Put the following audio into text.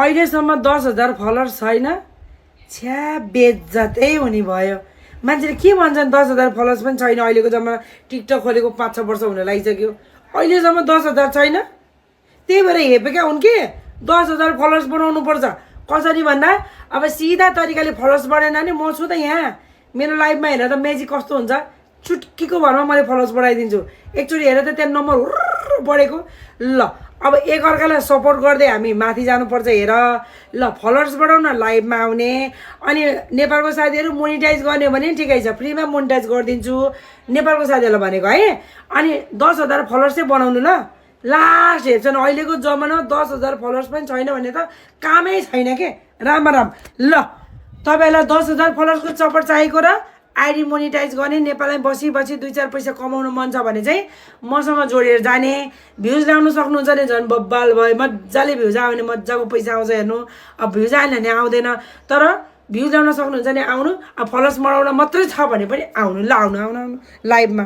अहिलेसम्म 10,000 फलोअर्स छैन। छ्या बेइज्जतै हुने भयो। मान्छेले के भन्छन् 10,000 फलोअर्स पनि छैन। अहिलेको जमाना टिकटक खोलेको 5-6 वर्ष हुन लागिसक्यो, अहिलेसम्म 10,000 छैन। त्यही भएर हेपेका हुन् कि 10,000 फलोअर्स बनाउनु पर्छ। कसरी भन्दा अब सिधा तरिकाले फलोअर्स बढाएन भने म छु त यहाँ, मेरो लाइभमा हेरेर त म्याजिक कस्तो हुन्छ, चुटकीको भरमा मैले फलोअर्स बढाइदिन्छु। एकचोटि हेरेर त त्यहाँ नम्बर हुर्र बढेको। ल अब एकअर्कालाई सपोर्ट गर्दै हामी माथि जानुपर्छ। हेर ल, फलोअर्स बढाउन, लाइभमा आउने, अनि नेपालको साथीहरू मोनिटाइज गर्ने भने ठिकै छ, फ्रीमा मोनिटाइज गरिदिन्छु नेपालको साथीहरूलाई भनेको है। अनि 10,000 फलोअर्स चाहिँ बनाउनु ल। लास्ट हेर्छन् अहिलेको जमानामा 10,000 फलोअर्स पनि छैन भने त कामै छैन के। राम राम। ल तपाईँलाई 10,000 फलोअर्सको सपोर्ट चाहिएको र आइडी मोनिटाइज गर्ने, नेपालमै बसी 2-4 पैसा कमाउनु मन छ भने चाहिँ मसँग जोडेर जाने। भ्युज ल्याउनु सक्नुहुन्छ भने झन् बब्बाल भयो, मजाले भ्युज आयो भने मजाको पैसा आउँछ हेर्नु। अब भ्युज आएन भने आउँदैन, तर भ्युज ल्याउन सक्नुहुन्छ भने आउनु। अब फलोअर्स बढाउन मात्रै छ भने पनि आउनु। ल आउनु आउनु आउनु लाइभमा।